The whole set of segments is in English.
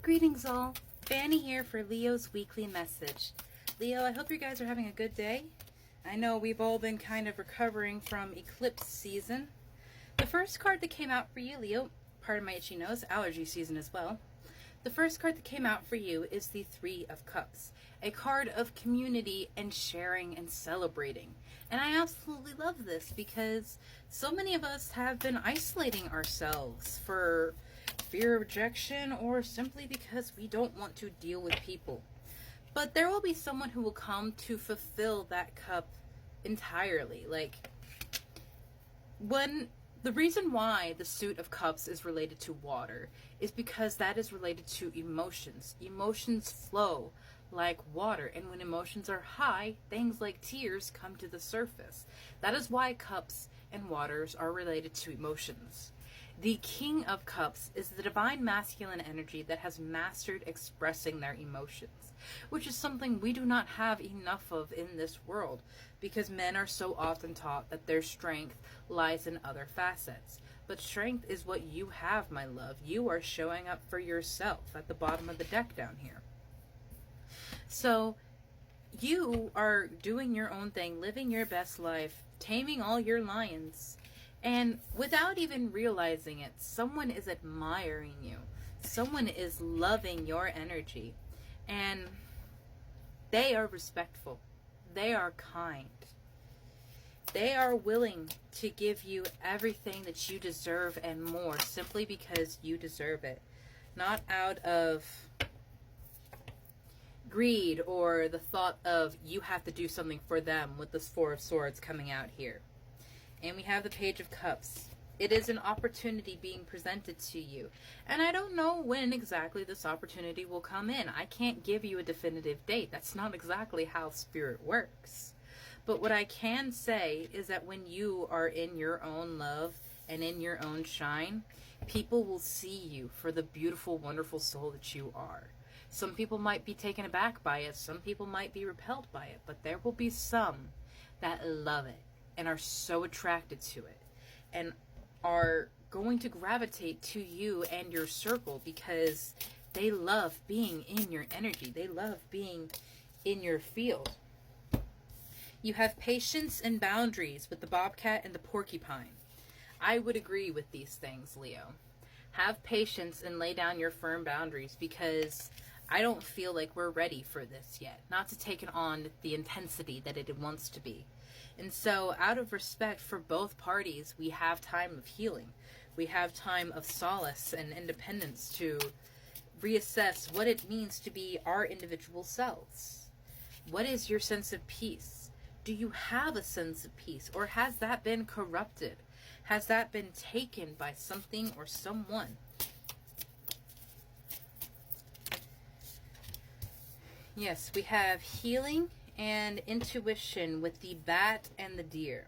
Greetings all, Fanny here for Leo's weekly message. Leo, I hope you guys are having a good day. I know we've all been kind of recovering from eclipse season. The first card that came out for you, Leo, pardon my itchy nose, allergy season as well. The first card that came out for you is the Three of Cups, a card of community and sharing and celebrating. And I absolutely love this because so many of us have been isolating ourselves for fear of rejection or simply because we don't want to deal with people. But there will be someone who will come to fulfill that cup entirely. The reason why the Suit of Cups is related to water is because that is related to emotions. Emotions flow like water, and when emotions are high, things like tears come to the surface. That is why cups and waters are related to emotions. The King of Cups is the divine masculine energy that has mastered expressing their emotions, which is something we do not have enough of in this world because men are so often taught that their strength lies in other facets. But strength is what you have, my love. You are showing up for yourself at the bottom of the deck down here. So you are doing your own thing, living your best life, taming all your lions. And without even realizing it, someone is admiring you. Someone is loving your energy. And they are respectful. They are kind. They are willing to give you everything that you deserve and more simply because you deserve it. Not out of greed or the thought of you have to do something for them with this Four of Swords coming out here. And we have the Page of Cups. It is an opportunity being presented to you. And I don't know when exactly this opportunity will come in. I can't give you a definitive date. That's not exactly how Spirit works. But what I can say is that when you are in your own love and in your own shine, people will see you for the beautiful, wonderful soul that you are. Some people might be taken aback by it. Some people might be repelled by it. But there will be some that love it and are so attracted to it and are going to gravitate to you and your circle because they love being in your energy. They love being in your field. You have patience and boundaries with the bobcat and the porcupine. I would agree with these things, Leo. Have patience and lay down your firm boundaries because I don't feel like we're ready for this yet. Not to take it on the intensity that it wants to be. And so, out of respect for both parties, we have time of healing. We have time of solace and independence to reassess what it means to be our individual selves. What is your sense of peace? Do you have a sense of peace? Or has that been corrupted? Has that been taken by something or someone? Yes, we have healing and intuition with the bat and the deer.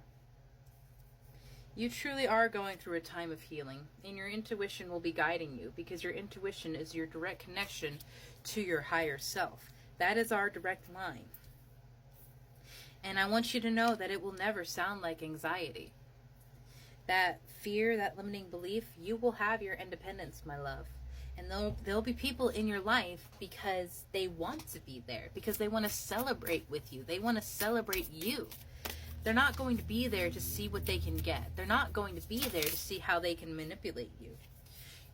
You truly are going through a time of healing, and your intuition will be guiding you because your intuition is your direct connection to your higher self. That is our direct line. And I want you to know that it will never sound like anxiety. That fear, that limiting belief, you will have your independence, my love. And there'll be people in your life because they want to be there, because they want to celebrate with you. They want to celebrate you. They're not going to be there to see what they can get. They're not going to be there to see how they can manipulate you.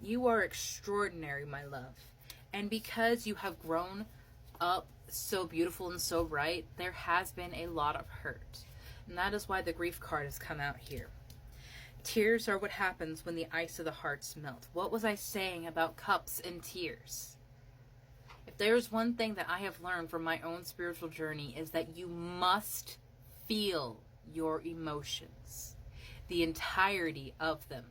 You are extraordinary, my love. And because you have grown up so beautiful and so bright, there has been a lot of hurt. And that is why the grief card has come out here. Tears are what happens when the ice of the hearts melt. What was I saying about cups and tears? If there's one thing that I have learned from my own spiritual journey is that you must feel your emotions, the entirety of them.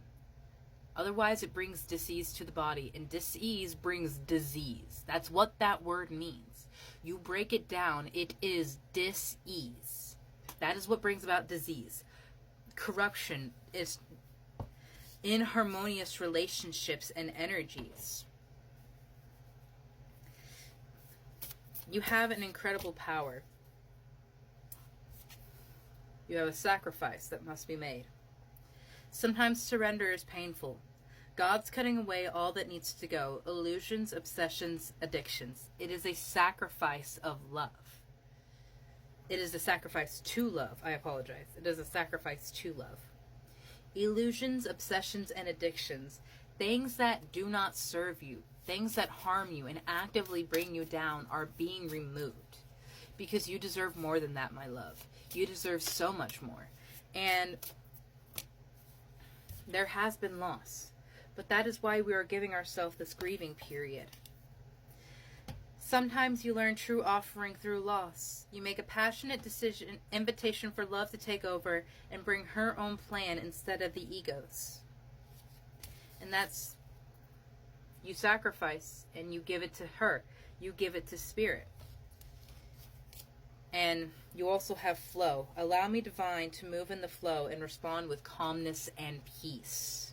Otherwise, it brings disease to the body, and disease brings disease. That's what that word means. You break it down, it is dis-ease. That is what brings about disease. Corruption is inharmonious relationships and energies. You have an incredible power. You have a sacrifice that must be made. Sometimes surrender is painful. God's cutting away all that needs to go. Illusions, obsessions, addictions. It is a sacrifice of love. It is a sacrifice to love. I apologize. It is a sacrifice to love. Illusions, obsessions, and addictions. Things that do not serve you. Things that harm you and actively bring you down are being removed. Because you deserve more than that, my love. You deserve so much more. And there has been loss. But that is why we are giving ourselves this grieving period. Sometimes you learn true offering through loss. You make a passionate decision, invitation for love to take over and bring her own plan instead of the ego's. And that's, you sacrifice and you give it to her. You give it to spirit. And you also have flow. Allow me, divine, to move in the flow and respond with calmness and peace.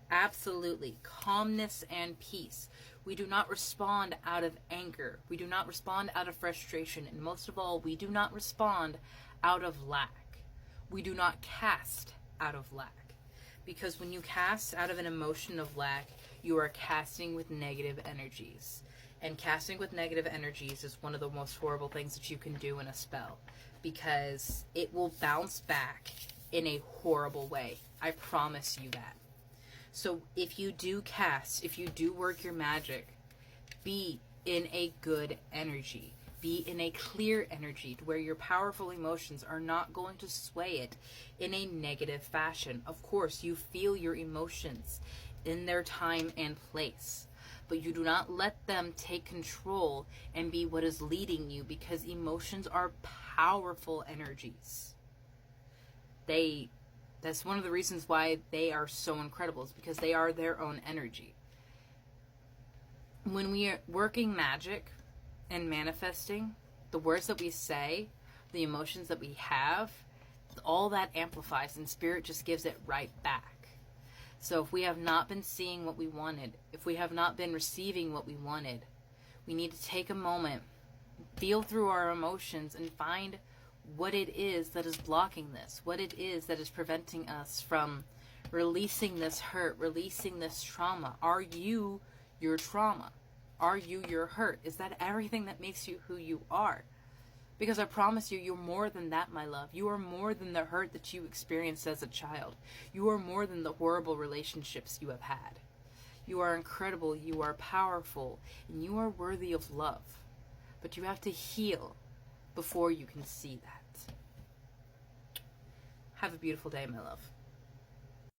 Absolutely. Calmness and peace. We do not respond out of anger. We do not respond out of frustration. And most of all, we do not respond out of lack. We do not cast out of lack. Because when you cast out of an emotion of lack, you are casting with negative energies. And casting with negative energies is one of the most horrible things that you can do in a spell. Because it will bounce back in a horrible way. I promise you that. So if you do cast, if you do work your magic, be in a good energy. Be in a clear energy to where your powerful emotions are not going to sway it in a negative fashion. Of course, you feel your emotions in their time and place, but you do not let them take control and be what is leading you, because emotions are powerful energies. That's one of the reasons why they are so incredible, is because they are their own energy. When we are working magic and manifesting, the words that we say, the emotions that we have, all that amplifies, and spirit just gives it right back. So if we have not been seeing what we wanted, if we have not been receiving what we wanted, we need to take a moment, feel through our emotions, and find what it is that is blocking this, what it is that is preventing us from releasing this hurt, releasing this trauma. Are you your trauma? Are you your hurt? Is that everything that makes you who you are? Because I promise you, you're more than that, my love. You are more than the hurt that you experienced as a child. You are more than the horrible relationships you have had. You are incredible, you are powerful, and you are worthy of love. But you have to heal before you can see that. Have a beautiful day, my love.